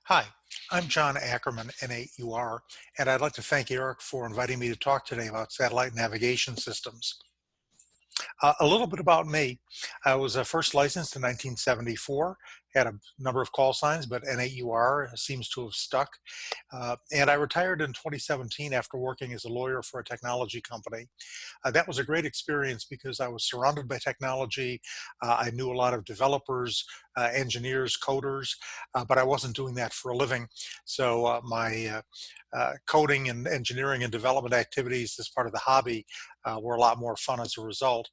Hi, I'm John Ackermann, N8UR, and I'd like to thank Eric for inviting me to talk today about satellite navigation systems. A little bit about me. I was first licensed in 1974, had a number of call signs, but N8UR seems to have stuck. And I retired in 2017 after working as a lawyer for a technology company. That was a great experience because I was surrounded by technology. I knew a lot of developers, engineers, coders, but I wasn't doing that for a living. So my coding and engineering and development activities as part of the hobby were a lot more fun as a result.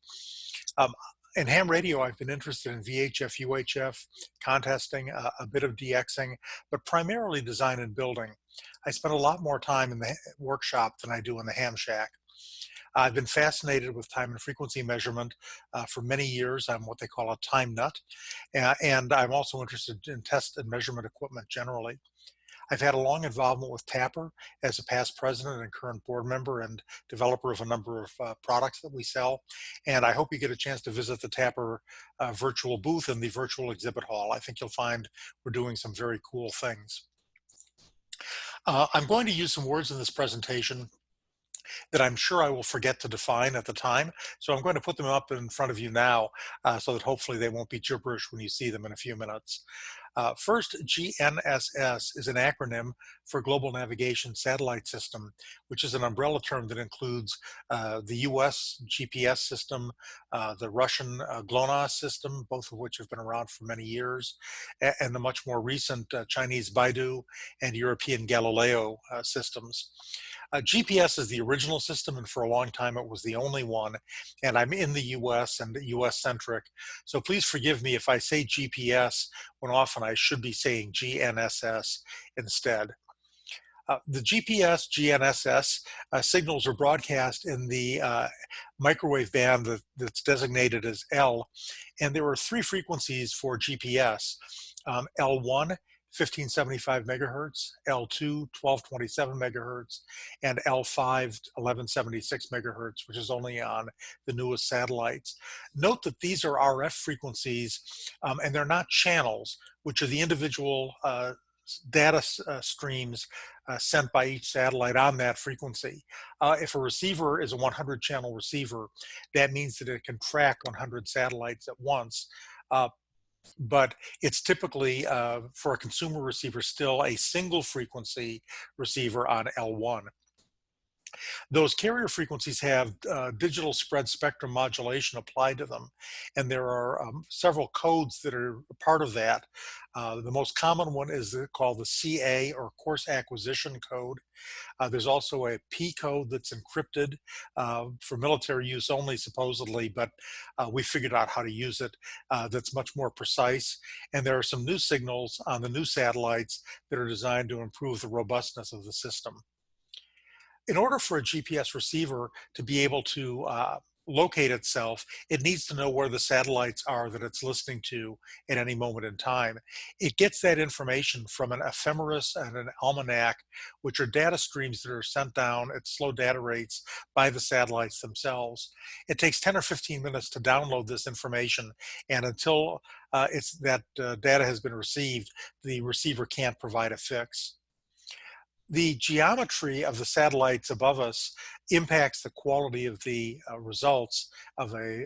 Um, in ham radio, I've been interested in VHF, UHF, contesting, a bit of DXing, but primarily design and building. I spend a lot more time in the workshop than I do in the ham shack. I've been fascinated with time and frequency measurement for many years. I'm what they call a time nut, and I'm also interested in test and measurement equipment generally. I've had a long involvement with Tapper as a past president and current board member and developer of a number of products that we sell. And I hope you get a chance to visit the Tapper virtual booth in the virtual exhibit hall. I think you'll find we're doing some very cool things. I'm going to use some words in this presentation that I'm sure I will forget to define at the time. So I'm going to put them up in front of you now so that hopefully they won't be gibberish when you see them in a few minutes. First, GNSS is an acronym for Global Navigation Satellite System, which is an umbrella term that includes the US GPS system, the Russian Glonass system, both of which have been around for many years, and the much more recent Chinese BeiDou and European Galileo systems. GPS is the original system, and for a long time it was the only one. And I'm in the US and US centric. So please forgive me if I say GPS when often I should be saying GNSS instead. The GPS, GNSS signals are broadcast in the microwave band that's designated as L. And there are three frequencies for GPS. L1, 1575 megahertz, L2, 1227 megahertz, and L5, 1176 megahertz, which is only on the newest satellites. Note that these are RF frequencies, and they're not channels, which are the individual data streams sent by each satellite on that frequency. If a receiver is a 100 channel receiver, that means that it can track 100 satellites at once. But it's typically, for a consumer receiver, still a single frequency receiver on L1. Those carrier frequencies have digital spread spectrum modulation applied to them, and there are several codes that are part of that. The most common one is called the CA, or course acquisition code. There's also a P code that's encrypted for military use only, supposedly, but we figured out how to use it that's much more precise. And there are some new signals on the new satellites that are designed to improve the robustness of the system. In order for a GPS receiver to be able to locate itself, it needs to know where the satellites are that it's listening to at any moment in time. It gets that information from an ephemeris and an almanac, which are data streams that are sent down at slow data rates by the satellites themselves. It takes 10 or 15 minutes to download this information, and until data has been received, the receiver can't provide a fix. The geometry of the satellites above us impacts the quality of the results of a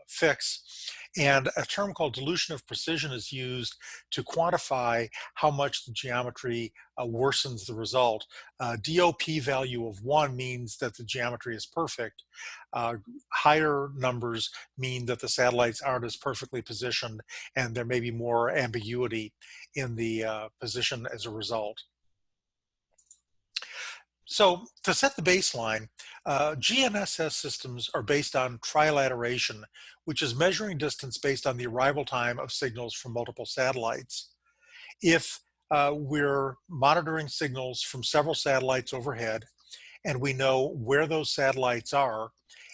fix. And a term called dilution of precision is used to quantify how much the geometry worsens the result. DOP value of 1 means that the geometry is perfect. Higher numbers mean that the satellites aren't as perfectly positioned, and there may be more ambiguity in the position as a result. So to set the baseline, GNSS systems are based on trilateration, which is measuring distance based on the arrival time of signals from multiple satellites. If we're monitoring signals from several satellites overhead, and we know where those satellites are,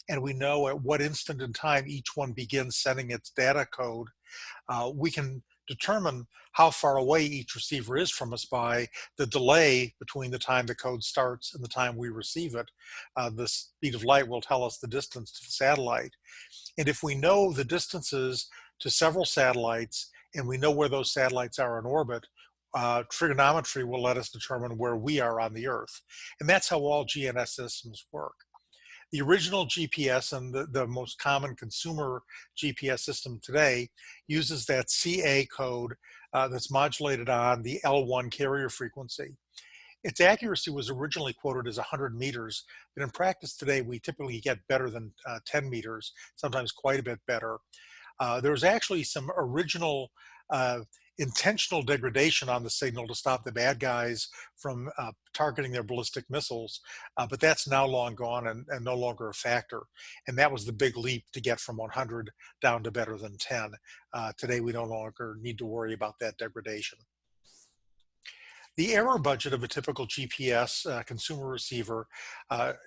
and we know at what instant in time each one begins sending its data code, we can determine how far away each receiver is from us by the delay between the time the code starts and the time we receive it. The speed of light will tell us the distance to the satellite. And if we know the distances to several satellites and we know where those satellites are in orbit, trigonometry will let us determine where we are on the Earth. And that's how all GNS systems work. The original GPS and the most common consumer GPS system today uses that CA code that's modulated on the L1 carrier frequency. Its accuracy was originally quoted as 100 meters, but in practice today, we typically get better than 10 meters, sometimes quite a bit better. There was actually some original uh, intentional degradation on the signal to stop the bad guys from targeting their ballistic missiles, but that's now long gone and no longer a factor. And that was the big leap to get from 100 down to better than 10. Today, we no longer need to worry about that degradation. The error budget of a typical GPS consumer receiver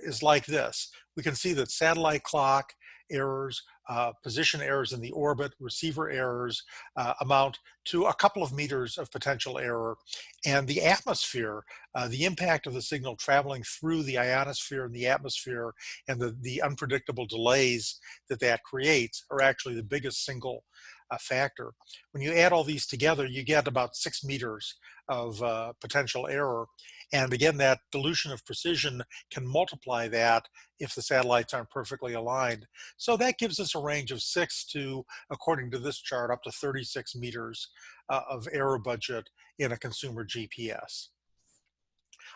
is like this. We can see that satellite clock errors, position errors in the orbit, receiver errors amount to a couple of meters of potential error. And the atmosphere, the impact of the signal traveling through the ionosphere and the atmosphere and the unpredictable delays that that creates are actually the biggest single factor. When you add all these together, you get about 6 meters of potential error. And again, that dilution of precision can multiply that if the satellites aren't perfectly aligned. So that gives us a range of 6 to, according to this chart, up to 36 meters of error budget in a consumer GPS.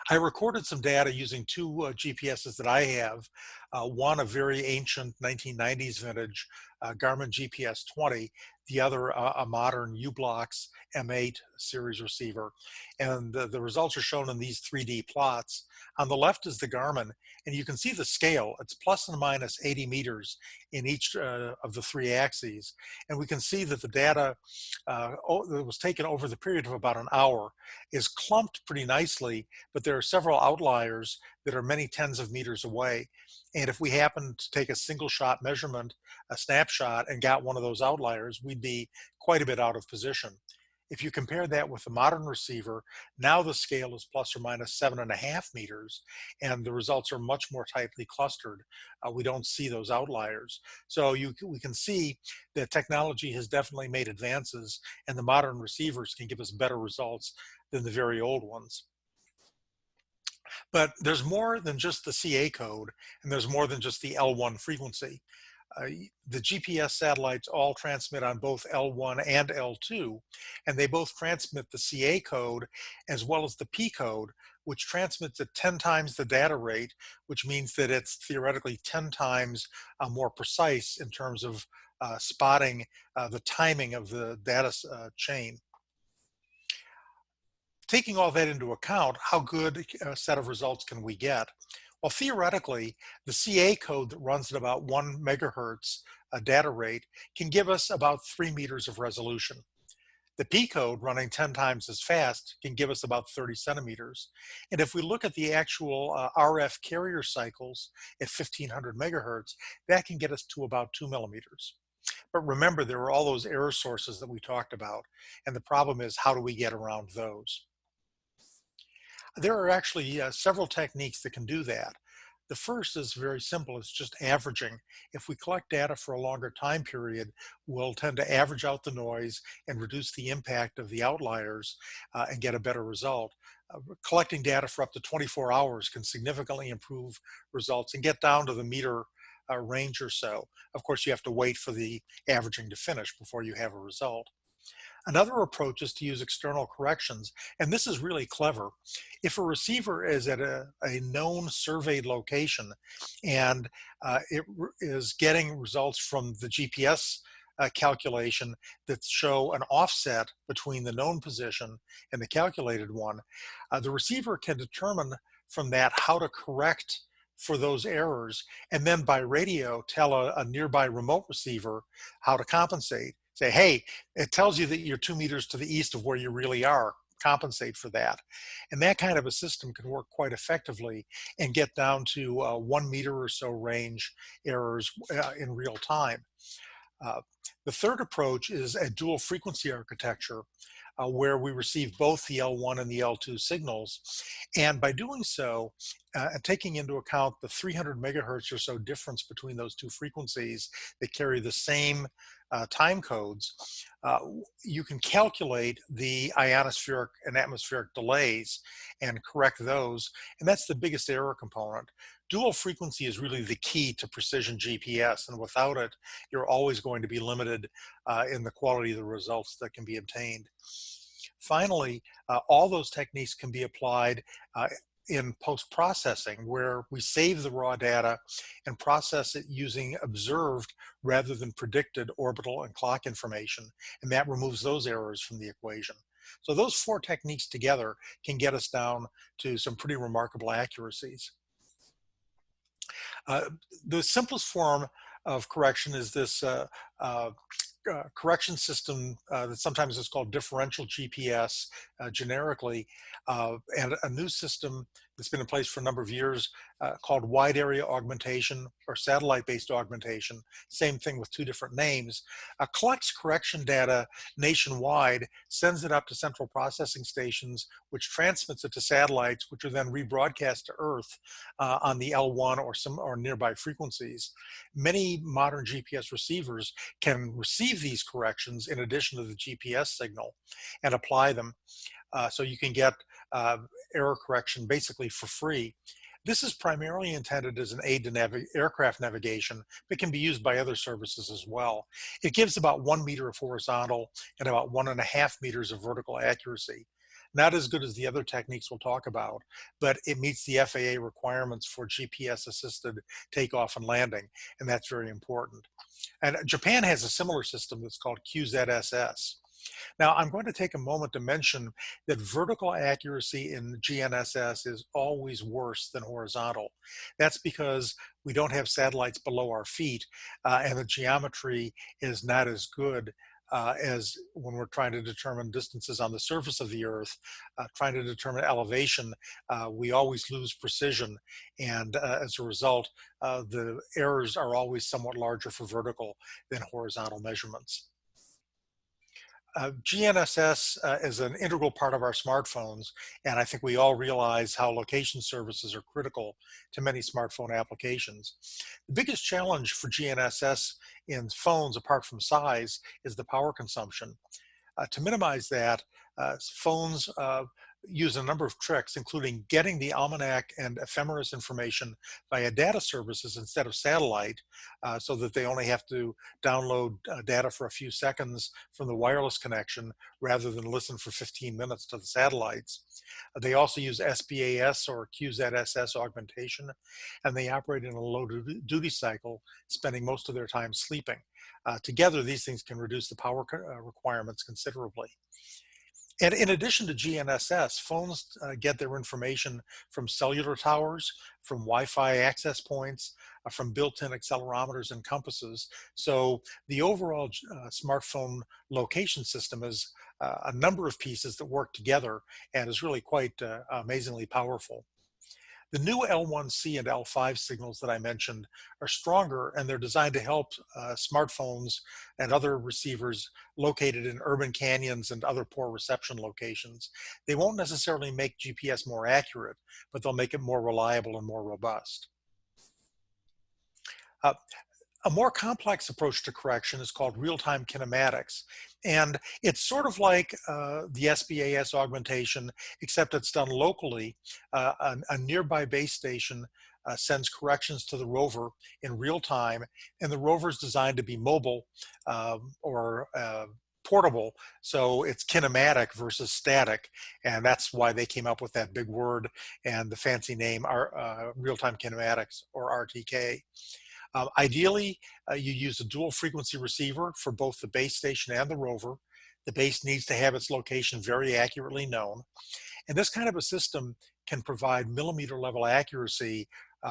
I recorded some data using two GPSs that I have. One, a very ancient 1990s vintage Garmin GPS 20, the other, a modern U-Blox M8 series receiver. And the results are shown in these 3D plots. On the left is the Garmin, and you can see the scale. It's plus and minus 80 meters in each of the three axes. And we can see that the data that was taken over the period of about an hour is clumped pretty nicely, but there are several outliers that are many tens of meters away. And if we happen to take a single shot measurement, a snapshot, and got one of those outliers, we'd be quite a bit out of position. If you compare that with the modern receiver, now the scale is plus or minus 7.5 meters, and the results are much more tightly clustered. We don't see those outliers. So we can see that technology has definitely made advances, and the modern receivers can give us better results than the very old ones. But there's more than just the CA code, and there's more than just the L1 frequency. The GPS satellites all transmit on both L1 and L2, and they both transmit the CA code as well as the P code, which transmits at 10 times the data rate, which means that it's theoretically 10 times more precise in terms of spotting the timing of the data chain. Taking all that into account, how good a set of results can we get? Well, theoretically, the CA code that runs at about 1 megahertz data rate can give us about 3 meters of resolution. The P code running 10 times as fast can give us about 30 centimeters. And if we look at the actual RF carrier cycles at 1500 megahertz, that can get us to about 2 millimeters. But remember, there are all those error sources that we talked about. And the problem is, how do we get around those? There are actually several techniques that can do that. The first is very simple. It's just averaging. If we collect data for a longer time period, we'll tend to average out the noise and reduce the impact of the outliers and get a better result. Collecting data for up to 24 hours can significantly improve results and get down to the meter range or so. Of course, you have to wait for the averaging to finish before you have a result. Another approach is to use external corrections, and this is really clever. If a receiver is at a known surveyed location and it is getting results from the GPS calculation that show an offset between the known position and the calculated one, the receiver can determine from that how to correct for those errors, and then by radio tell a nearby remote receiver how to compensate. Say, hey, it tells you that you're 2 meters to the east of where you really are. Compensate for that. And that kind of a system can work quite effectively and get down to 1 meter or so range errors in real time. The third approach is a dual frequency architecture where we receive both the L1 and the L2 signals. And by doing so, and taking into account the 300 megahertz or so difference between those two frequencies that carry the same time codes, you can calculate the ionospheric and atmospheric delays and correct those. And that's the biggest error component. Dual frequency is really the key to precision GPS, and without it, you're always going to be limited in the quality of the results that can be obtained. Finally, all those techniques can be applied in post-processing, where we save the raw data and process it using observed rather than predicted orbital and clock information, and that removes those errors from the equation. So those four techniques together can get us down to some pretty remarkable accuracies. Uh, the simplest form of correction is this uh, correction system that sometimes is called differential GPS generically, and a new system that's been in place for a number of years called wide area augmentation or satellite-based augmentation, same thing with two different names, collects correction data nationwide, sends it up to central processing stations, which transmits it to satellites, which are then rebroadcast to Earth on the L1 or nearby frequencies. Many modern GPS receivers can receive these corrections in addition to the GPS signal and apply them. So you can get error correction basically for free. This is primarily intended as an aid to aircraft navigation, but can be used by other services as well. It gives about 1 meter of horizontal and about 1.5 meters of vertical accuracy. Not as good as the other techniques we'll talk about, but it meets the FAA requirements for GPS-assisted takeoff and landing, and that's very important. And Japan has a similar system that's called QZSS. Now, I'm going to take a moment to mention that vertical accuracy in GNSS is always worse than horizontal. That's because we don't have satellites below our feet, and the geometry is not as good as when we're trying to determine distances on the surface of the Earth, trying to determine elevation, we always lose precision. And as a result, the errors are always somewhat larger for vertical than horizontal measurements. GNSS is an integral part of our smartphones, and I think we all realize how location services are critical to many smartphone applications. The biggest challenge for GNSS in phones, apart from size, is the power consumption. To minimize that, phones use a number of tricks, including getting the almanac and ephemeris information via data services instead of satellite, so that they only have to download data for a few seconds from the wireless connection rather than listen for 15 minutes to the satellites. They also use SBAS or QZSS augmentation, and they operate in a low duty cycle, spending most of their time sleeping. Together, these things can reduce the power requirements considerably. And in addition to GNSS, phones get their information from cellular towers, from Wi-Fi access points, from built-in accelerometers and compasses. So the overall smartphone location system is a number of pieces that work together and is really quite amazingly powerful. The new L1C and L5 signals that I mentioned are stronger, and they're designed to help smartphones and other receivers located in urban canyons and other poor reception locations. They won't necessarily make GPS more accurate, but they'll make it more reliable and more robust. Uh, a more complex approach to correction is called real-time kinematics. And it's sort of like the SBAS augmentation, except it's done locally. A nearby base station sends corrections to the rover in real time, and the rover is designed to be mobile or portable, so it's kinematic versus static, and that's why they came up with that big word and the fancy name, real-time kinematics, or RTK. Ideally, you use a dual frequency receiver for both the base station and the rover. The base needs to have its location very accurately known. And this kind of a system can provide millimeter level accuracy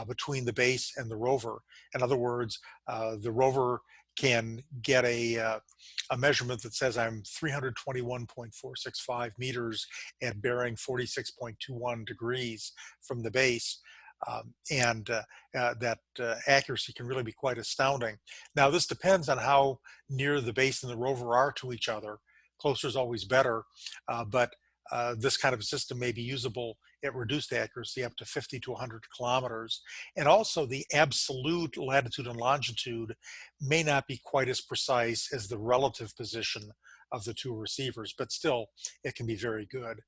between the base and the rover. In other words, the rover can get a measurement that says I'm 321.465 meters at bearing 46.21 degrees from the base. That accuracy can really be quite astounding. Now, this depends on how near the base and the rover are to each other. Closer is always better, but this kind of system may be usable at reduced accuracy up to 50 to 100 kilometers. And also the absolute latitude and longitude may not be quite as precise as the relative position of the two receivers, but still it can be very good.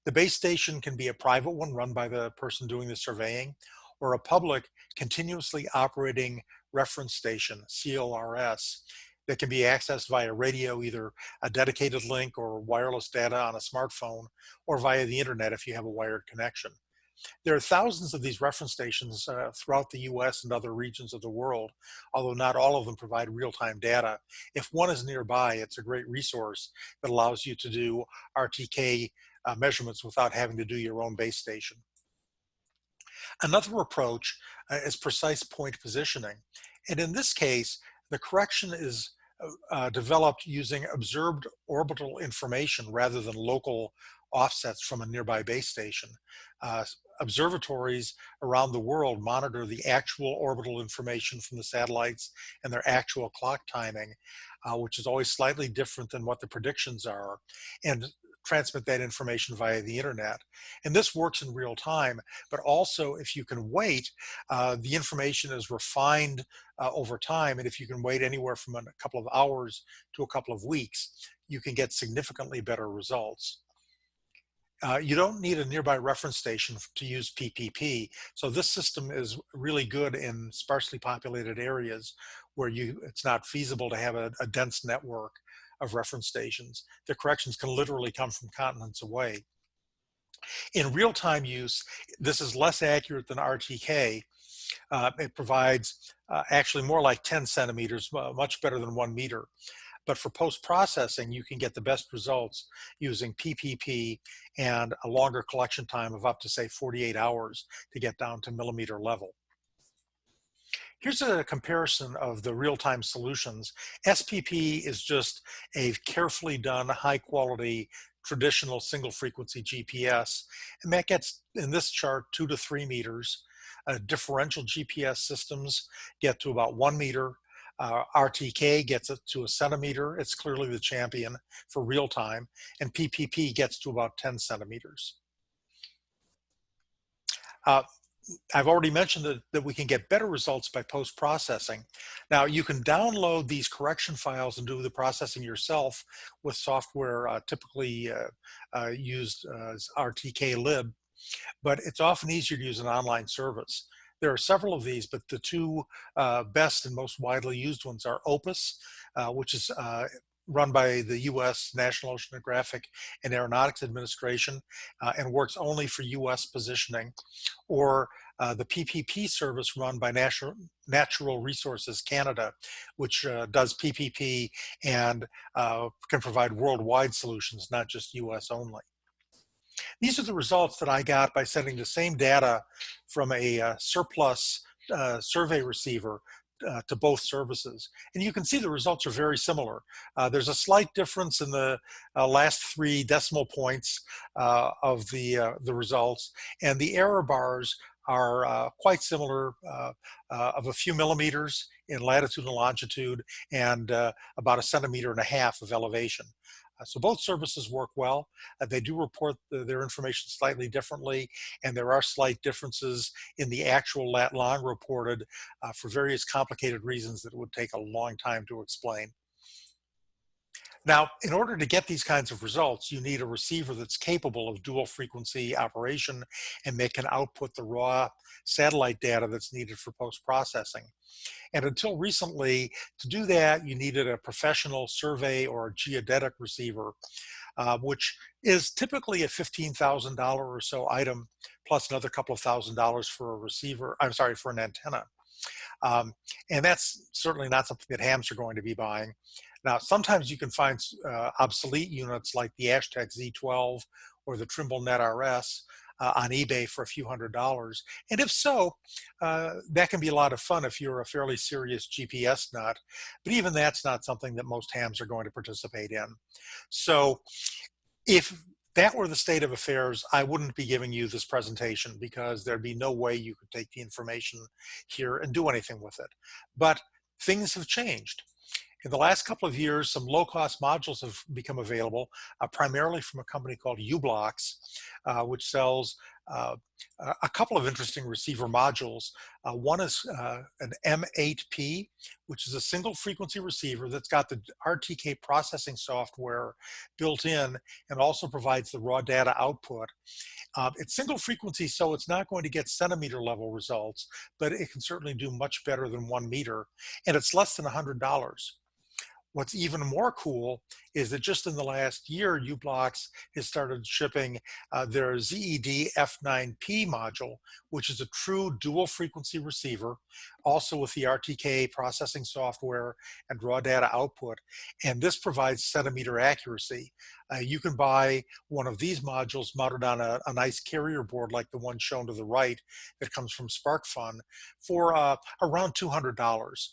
The base station can be a private one run by the person doing the surveying, or a public continuously operating reference station, CORS, that can be accessed via radio, either a dedicated link or wireless data on a smartphone, or via the internet if you have a wired connection. There are thousands of these reference stations throughout the US and other regions of the world, although not all of them provide real-time data. If one is nearby, it's a great resource that allows you to do RTK measurements without having to do your own base station. Another approach is precise point positioning. And in this case, the correction is developed using observed orbital information rather than local offsets from a nearby base station. Uh, Observatories around the world monitor the actual orbital information from the satellites and their actual clock timing, which is always slightly different than what the predictions are, and transmit that information via the internet. And this works in real time, but also if you can wait, the information is refined over time. And if you can wait anywhere from a couple of hours to a couple of weeks, you can get significantly better results. You don't need a nearby reference station to use PPP. So this system is really good in sparsely populated areas where it's not feasible to have a dense network of reference stations. The corrections can literally come from continents away. In real-time use, this is less accurate than RTK. It provides actually more like 10 centimeters, much better than 1 meter. But for post-processing, you can get the best results using PPP and a longer collection time of up to, say, 48 hours to get down to millimeter level. Here's a comparison of the real-time solutions. SPP is just a carefully done, high-quality, traditional single-frequency GPS, and that gets, in this chart, 2 to 3 meters. Differential GPS systems get to about 1 meter. RTK gets it to a centimeter. It's clearly the champion for real time, and PPP gets to about 10 centimeters. I've already mentioned that we can get better results by post-processing. Now, you can download these correction files and do the processing yourself with software typically used as RTK lib, but it's often easier to use an online service. There are several of these, but the two best and most widely used ones are Opus, which is run by the U.S. National Oceanographic and Aeronautics Administration and works only for U.S. positioning, or the PPP service run by Natural Resources Canada, which does PPP and can provide worldwide solutions, not just U.S. only. These are the results that I got by sending the same data from a surplus survey receiver to both services. And you can see the results are very similar. There's a slight difference in the last 3 decimal points of the results, and the error bars are quite similar, of a few millimeters in latitude and longitude, and about 1.5 centimeters of elevation. So both services work well. They do report their information slightly differently, and there are slight differences in the actual lat long reported for various complicated reasons that it would take a long time to explain. Now, in order to get these kinds of results, you need a receiver that's capable of dual frequency operation and that can output the raw satellite data that's needed for post-processing. And until recently, to do that, you needed a professional survey or geodetic receiver, which is typically a $15,000 or so item, plus another couple of $1,000s for a receiver, I'm sorry, for an antenna. And that's certainly not something that hams are going to be buying. Now, sometimes you can find obsolete units like the Ashtec Z12 or the Trimble Net RS on eBay for a few $100s. And if so, that can be a lot of fun if you're a fairly serious GPS nut. But even that's not something that most hams are going to participate in. So if that were the state of affairs, I wouldn't be giving you this presentation because there'd be no way you could take the information here and do anything with it. But things have changed. In the last couple of years, some low-cost modules have become available, primarily from a company called uBlocks, which sells uh, a couple of interesting receiver modules. One is an M8P, which is a single frequency receiver that's got the RTK processing software built in and also provides the raw data output. It's single frequency, so it's not going to get centimeter level results, but it can certainly do much better than 1 meter, and it's less than $100. What's even more cool is that just in the last year, uBlocks has started shipping their ZED F9P module, which is a true dual frequency receiver, also with the RTK processing software and raw data output. And this provides centimeter accuracy. You can buy one of these modules mounted on a nice carrier board like the one shown to the right that comes from SparkFun for around $200.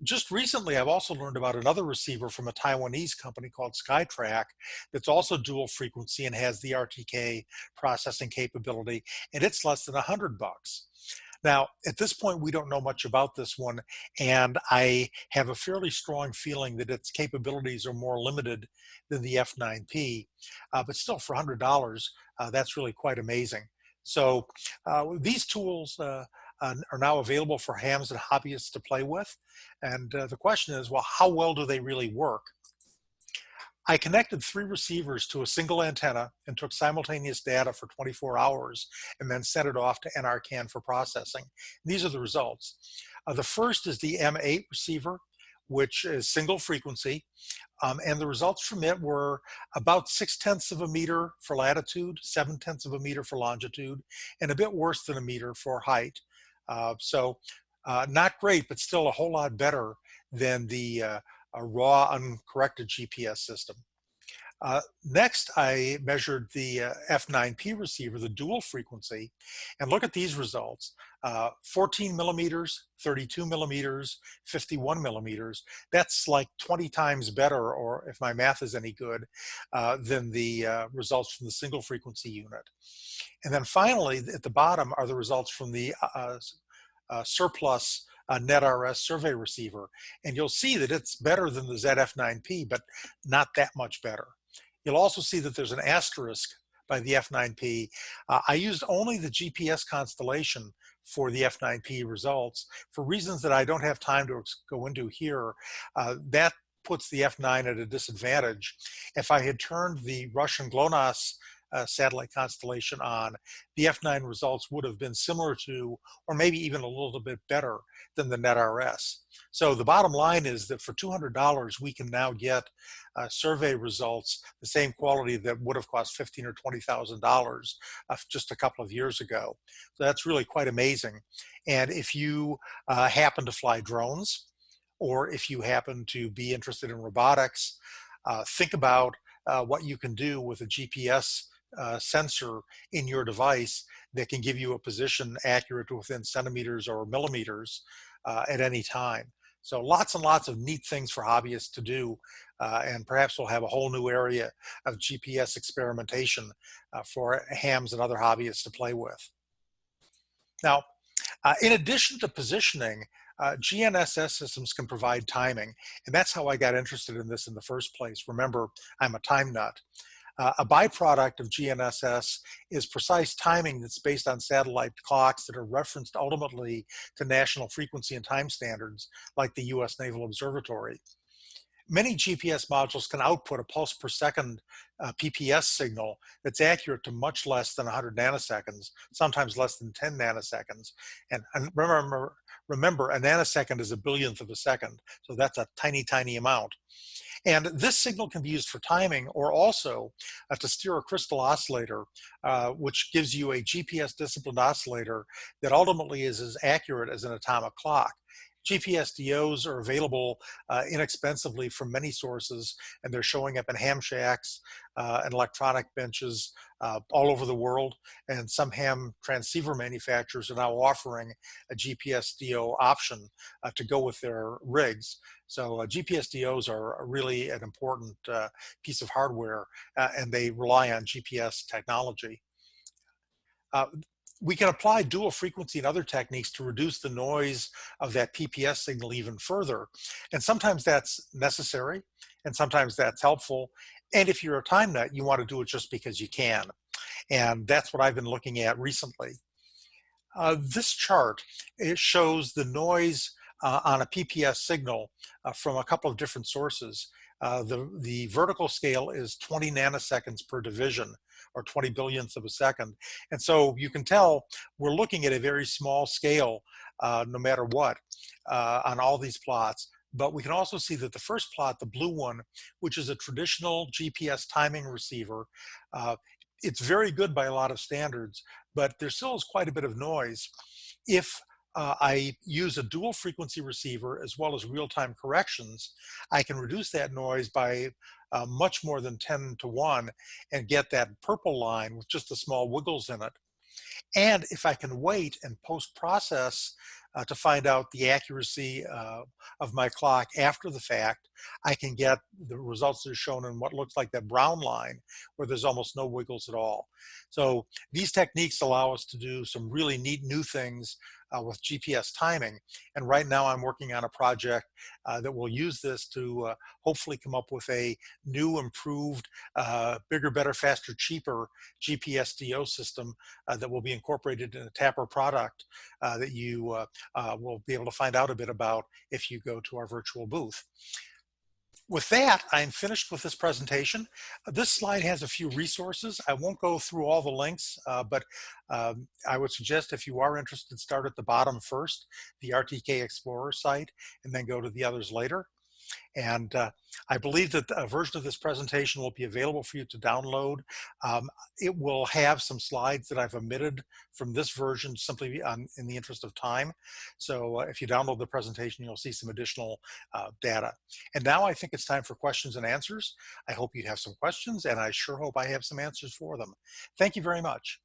Just recently, I've also learned about another receiver from a Taiwanese company called Skytrack that's also dual frequency and has the RTK processing capability, and it's less than $100. Now, at this point, we don't know much about this one, and I have a fairly strong feeling that its capabilities are more limited than the F9P, but still for $100, that's really quite amazing. So these tools are now available for hams and hobbyists to play with. And the question is, well, how well do they really work? I connected 3 receivers to a single antenna and took simultaneous data for 24 hours and then sent it off to NRCan for processing. These are the results. The first is the M8 receiver, which is single frequency. And the results from it were about 6/10 of a meter for latitude, 7/10 of a meter for longitude, and a bit worse than a meter for height. So not great, but still a whole lot better than the raw uncorrected GPS system. Next, I measured the F9P receiver, the dual frequency, and look at these results. 14 millimeters, 32 millimeters, 51 millimeters. That's like 20 times better, or if my math is any good, than the results from the single frequency unit. And then finally, at the bottom are the results from the surplus NetRS survey receiver. And you'll see that it's better than the ZF9P, but not that much better. You'll also see that there's an asterisk by the F9P. I used only the GPS constellation for the F9P results for reasons that I don't have time to go into here. That puts the F9 at a disadvantage. If I had turned the Russian Glonass satellite constellation on, the F9 results would have been similar to, or maybe even a little bit better than the NetRS. So the bottom line is that for $200, we can now get survey results the same quality that would have cost $15,000 or $20,000 just a couple of years ago. So that's really quite amazing. And if you happen to fly drones, or if you happen to be interested in robotics, think about what you can do with a GPS sensor in your device that can give you a position accurate to within centimeters or millimeters at any time. So lots and lots of neat things for hobbyists to do, and perhaps we'll have a whole new area of GPS experimentation for hams and other hobbyists to play with. Now, in addition to positioning, GNSS systems can provide timing, and that's how I got interested in this in the first place. Remember, I'm a time nut. A byproduct of GNSS is precise timing that's based on satellite clocks that are referenced ultimately to national frequency and time standards like the US Naval Observatory. Many GPS modules can output a pulse per second PPS signal that's accurate to much less than 100 nanoseconds, sometimes less than 10 nanoseconds. And remember, a nanosecond is a billionth of a second, so that's a tiny, tiny amount. And this signal can be used for timing or also to steer a crystal oscillator, which gives you a GPS disciplined oscillator that ultimately is as accurate as an atomic clock. GPS DOs are available inexpensively from many sources, and they're showing up in ham shacks and electronic benches all over the world. And some ham transceiver manufacturers are now offering a GPS DO option to go with their rigs. So GPS DOs are really an important piece of hardware, and they rely on GPS technology. Uh, We can apply dual frequency and other techniques to reduce the noise of that PPS signal even further. And sometimes that's necessary, and sometimes that's helpful. And if you're a time nut, you want to do it just because you can. And that's what I've been looking at recently. This chart, it shows the noise on a PPS signal from a couple of different sources. The vertical scale is 20 nanoseconds per division, or 20 billionths of a second. And so you can tell we're looking at a very small scale, no matter what, on all these plots. But we can also see that the first plot, the blue one, which is a traditional GPS timing receiver, uh, it's very good by a lot of standards, but there still is quite a bit of noise. If I use a dual frequency receiver as well as real-time corrections, I can reduce that noise by much more than 10 to 1 and get that purple line with just the small wiggles in it. And if I can wait and post-process to find out the accuracy of my clock after the fact, I can get the results that are shown in what looks like that brown line where there's almost no wiggles at all. So these techniques allow us to do some really neat new things with GPS timing. And right now I'm working on a project that will use this to hopefully come up with a new, improved, bigger, better, faster, cheaper GPS DO system that will be incorporated in a Tapper product that you will be able to find out a bit about if you go to our virtual booth. With that, I'm finished with this presentation. This slide has a few resources. I won't go through all the links, but I would suggest if you are interested, start at the bottom first, the RTK Explorer site, and then go to the others later. And I believe that a version of this presentation will be available for you to download. It will have some slides that I've omitted from this version simply in the interest of time. So if you download the presentation, you'll see some additional data. And now I think it's time for questions and answers. I hope you have some questions, and I sure hope I have some answers for them. Thank you very much.